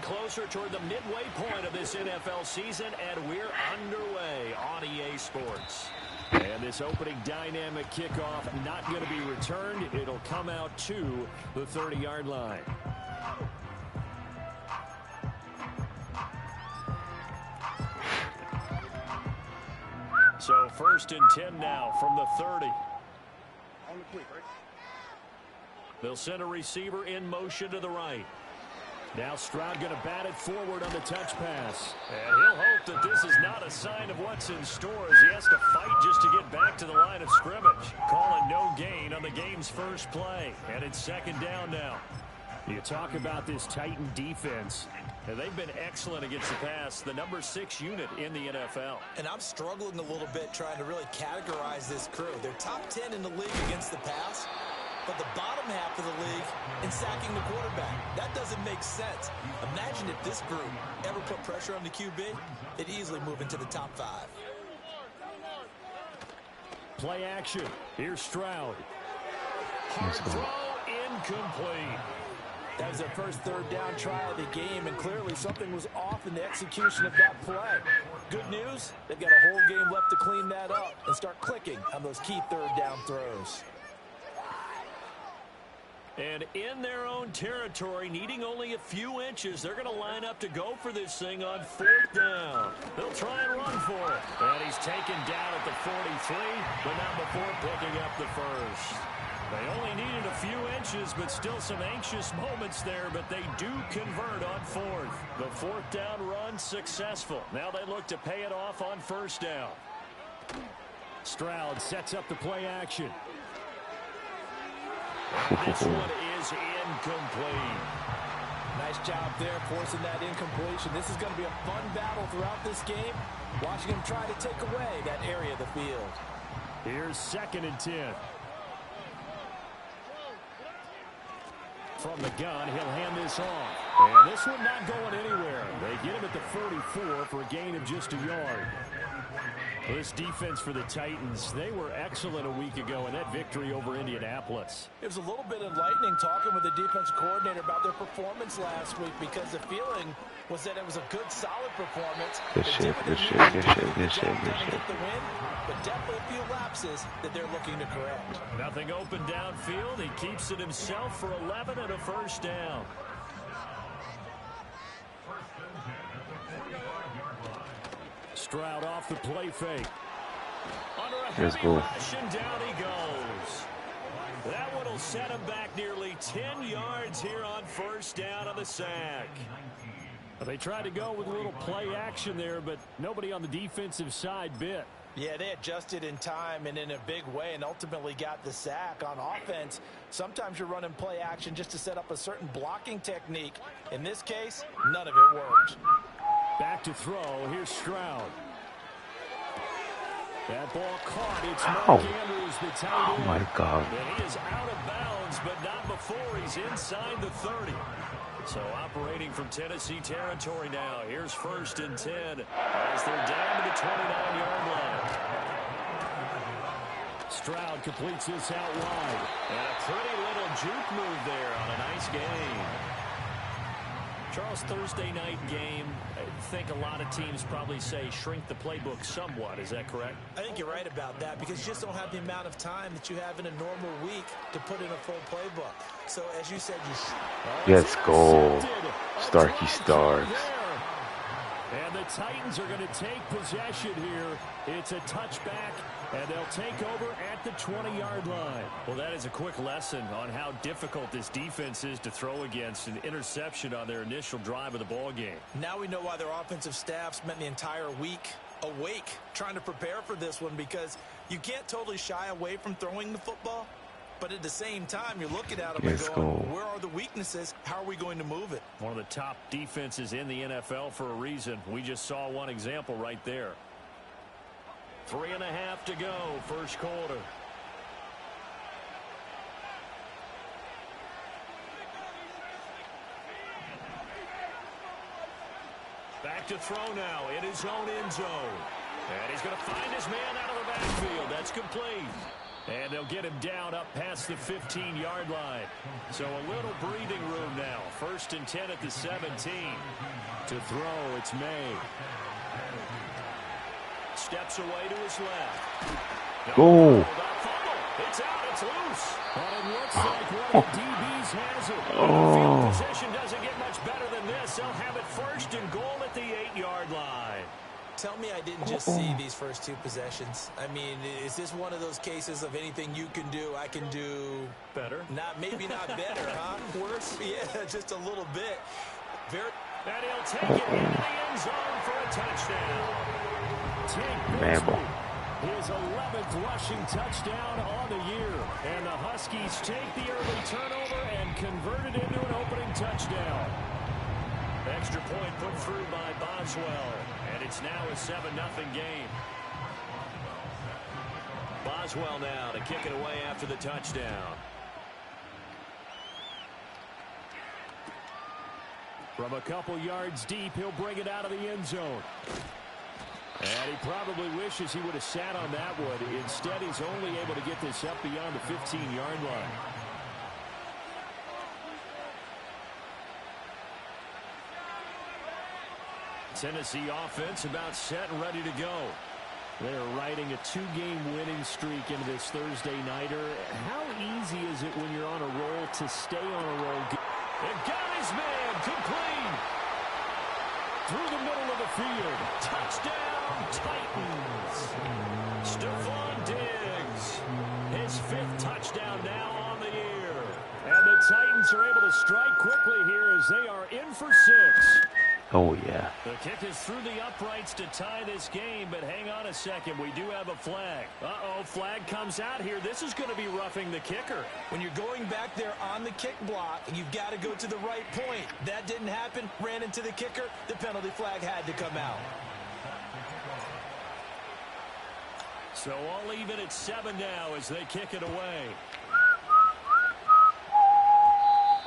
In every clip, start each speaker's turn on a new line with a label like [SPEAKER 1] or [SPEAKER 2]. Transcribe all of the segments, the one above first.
[SPEAKER 1] closer toward the midway point of this NFL season, and we're underway on EA Sports. And this opening dynamic kickoff not going to be returned. It'll come out to the 30-yard line. So 1st and 10 now from the 30. They'll send a receiver in motion to the right. Now Stroud going to bat it forward on the touch pass. And he'll hope that this is not a sign of what's in store as he has to fight just to get back to the line of scrimmage. Calling no gain on the game's first play. And it's 2nd down now. You talk about this Titan defense. And they've been excellent against the pass, the number 6 unit in the NFL.
[SPEAKER 2] And I'm struggling a little bit trying to really categorize this crew. They're top 10 in the league against the pass, but the bottom half of the league in sacking the quarterback. That doesn't make sense. Imagine if this group ever put pressure on the QB, it'd easily move into the top 5.
[SPEAKER 1] Play action. Here's Stroud. Throw incomplete.
[SPEAKER 3] That was their first 3rd down try of the game, and clearly something was off in the execution of that play. Good news, they've got a whole game left to clean that up and start clicking on those key 3rd down throws.
[SPEAKER 1] And in their own territory, needing only a few inches, they're going to line up to go for this thing on 4th down. They'll try and run for it. And he's taken down at the 43, but not before picking up the first. They only needed a few inches, but still some anxious moments there, but they do convert on 4th. The 4th down run successful. Now they look to pay it off on 1st down. Stroud sets up the play action. This one is incomplete.
[SPEAKER 3] Nice job there forcing that incompletion. This is going to be a fun battle throughout this game. Watching him try to take away that area of the field.
[SPEAKER 1] Here's 2nd and 10. From the gun, he'll hand this off. And this one not going anywhere. They get him at the 44 for a gain of just a yard. This defense for the Titans, they were excellent a week ago in that victory over Indianapolis.
[SPEAKER 3] It was a little bit enlightening talking with the defense coordinator about their performance last week, because the feeling was that it was a good, solid performance.
[SPEAKER 4] Good shit.
[SPEAKER 3] But definitely a few lapses that they're looking to correct.
[SPEAKER 1] Nothing open downfield. He keeps it himself for 11 and a 1st down. Stroud off the play fake. Under a heavy rush, and down he goes. That one will set him back nearly 10 yards here on 1st down on the sack. They tried to go with a little play action there, but nobody on the defensive side bit.
[SPEAKER 3] Yeah, they adjusted in time and in a big way and ultimately got the sack. On offense, sometimes you're running play action just to set up a certain blocking technique. In this case, none of it worked.
[SPEAKER 1] Back to throw. Here's Stroud. That ball caught. It's Mark Andrews, the tight end.
[SPEAKER 4] Oh, my God.
[SPEAKER 1] And he is out of bounds, but not before he's inside the 30. So operating from Tennessee territory now. Here's 1st and 10 as they're down to the 29-yard line. Stroud completes this out wide. And a pretty little juke move there on a nice gain. Charles, Thursday night game, I think a lot of teams probably say shrink the playbook somewhat. Is that correct?
[SPEAKER 2] I think you're right about that, because you just don't have the amount of time that you have in a normal week to put in a full playbook. So, as you said,
[SPEAKER 4] let's go. Starkey Starks.
[SPEAKER 1] And the Titans are going to take possession here. It's a touchback, and they'll take over at the 20-yard line. Well, that is a quick lesson on how difficult this defense is to throw against. An interception on their initial drive of the ball game.
[SPEAKER 2] Now we know why their offensive staff spent the entire week awake trying to prepare for this one, because you can't totally shy away from throwing the football. But at the same time, you're looking at them and going, where are the weaknesses? How are we going to move it?
[SPEAKER 1] One of the top defenses in the NFL for a reason. We just saw one example right there. 3.5 to go, first quarter. Back to throw now in his own end zone. And he's going to find his man out of the backfield. That's complete. And they'll get him down up past the 15-yard line. So a little breathing room now. 1st and 10 at the 17. To throw, it's May. Steps away to his left.
[SPEAKER 4] Go.
[SPEAKER 1] It's out. It's loose. But it looks like one of the DBs has it. Field position doesn't get much better than this. They'll have it 1st and goal at the 8-yard line.
[SPEAKER 2] Tell me I didn't just see these first 2 possessions. I mean, is this one of those cases of anything you can do, I can do
[SPEAKER 1] better?
[SPEAKER 2] Maybe not better, huh? Worse? Yeah, just a little bit.
[SPEAKER 1] And he'll take it into the end zone for a touchdown. His 11th rushing touchdown on the year. And the Huskies take the early turnover and convert it into an opening touchdown. Extra point put through by Boswell. And it's now a 7-0 game. Boswell now to kick it away after the touchdown. From a couple yards deep, he'll bring it out of the end zone. And he probably wishes he would have sat on that one. Instead, he's only able to get this up beyond the 15-yard line. Tennessee offense about set and ready to go. They're riding a 2-game winning streak into this Thursday nighter. How easy is it when you're on a roll to stay on a roll? And got his man complete. Through the middle of the field. Touchdown, Titans. Stephon Diggs. His 5th touchdown now on the year. And the Titans are able to strike quickly here as they are in for 6.
[SPEAKER 4] Oh, yeah.
[SPEAKER 1] The kick is through the uprights to tie this game, but hang on a second. We do have a flag. Uh-oh, flag comes out here. This is going to be roughing the kicker.
[SPEAKER 2] When you're going back there on the kick block, you've got to go to the right point. That didn't happen. Ran into the kicker. The penalty flag had to come out.
[SPEAKER 1] So all even at 7 now as they kick it away.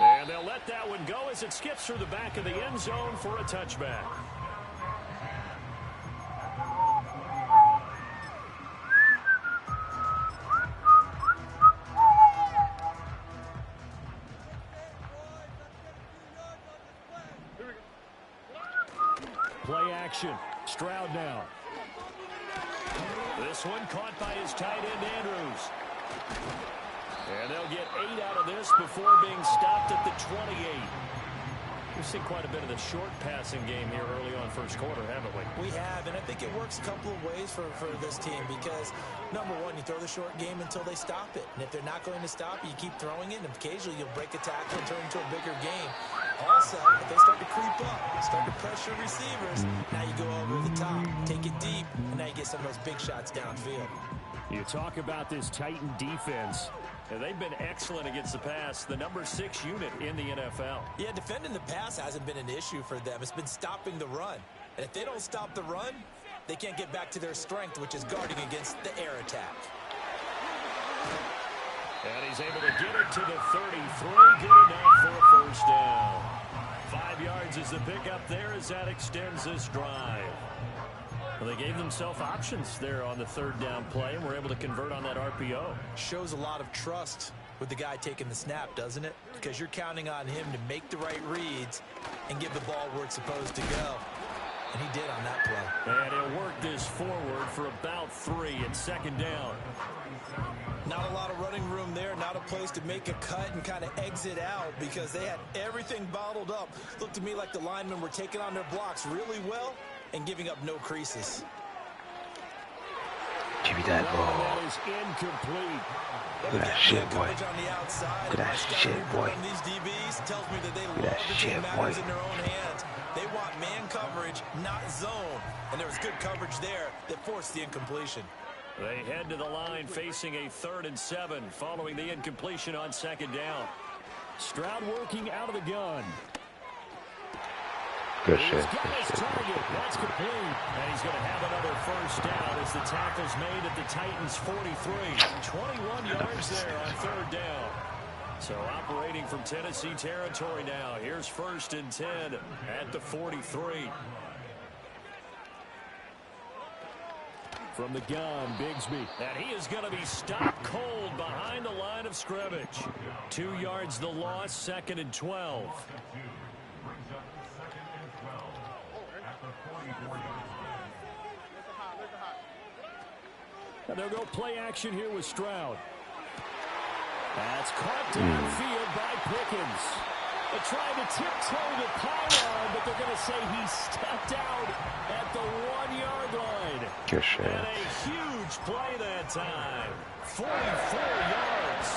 [SPEAKER 1] And they'll let that one go as it skips through the back of the end zone for a touchback. Play action. Stroud now. This one caught by his tight end, Andrews. And they'll get 8 out of this before being stopped at the 28. We've seen quite a bit of the short passing game here early on first quarter, haven't we?
[SPEAKER 2] We have, and I think it works a couple of ways for this team because, number one, you throw the short game until they stop it. And if they're not going to stop it, you keep throwing it, and occasionally you'll break a tackle and turn it into a bigger game. Also, if they start to creep up, start to pressure receivers, now you go over the top, take it deep, and now you get some of those big shots downfield.
[SPEAKER 1] You talk about this Titan defense. They've been excellent against the pass, the number 6 unit in the NFL.
[SPEAKER 2] Yeah, defending the pass hasn't been an issue for them. It's been stopping the run. And if they don't stop the run, they can't get back to their strength, which is guarding against the air attack.
[SPEAKER 1] And he's able to get it to the 33. Good enough for a first down. 5 yards is the pickup there as that extends this drive. Well, they gave themselves options there on the 3rd down play and were able to convert on that RPO.
[SPEAKER 2] Shows a lot of trust with the guy taking the snap, doesn't it? Because you're counting on him to make the right reads and give the ball where it's supposed to go. And he did on that play.
[SPEAKER 1] And he'll work this forward for about 3 at 2nd down.
[SPEAKER 2] Not a lot of running room there, not a place to make a cut and kind of exit out because they had everything bottled up. Looked to me like the linemen were taking on their blocks really well and giving up no creases.
[SPEAKER 4] Give me that ball.
[SPEAKER 1] That is incomplete.
[SPEAKER 4] Look at that shit, boy. Look at that shit, boy.
[SPEAKER 2] These DBs tells me that they
[SPEAKER 4] Look at
[SPEAKER 2] love
[SPEAKER 4] that
[SPEAKER 2] to
[SPEAKER 4] shit,
[SPEAKER 2] take
[SPEAKER 4] boy.
[SPEAKER 2] matters in their own hands. They want man coverage, not zone. And there was good coverage there that forced the incompletion.
[SPEAKER 1] They head to the line facing a 3rd and 7 following the incompletion on 2nd down. Stroud working out of the gun.
[SPEAKER 4] Good shit.
[SPEAKER 1] He's got his target. That's complete. And he's going to have another first down as the tackle's made at the Titans' 43. 21 yards there on 3rd down. So operating from Tennessee territory now. Here's 1st and 10 at the 43. From the gun, Bigsby. And he is going to be stopped cold behind the line of scrimmage. 2 yards the loss, 2nd and 12. And they'll go play action here with Stroud. That's caught downfield by Pickens. They tried to tiptoe the pylon, but they're going to say he stepped out at the 1-yard line.
[SPEAKER 4] Good shit.
[SPEAKER 1] And a huge play that time. 44 yards.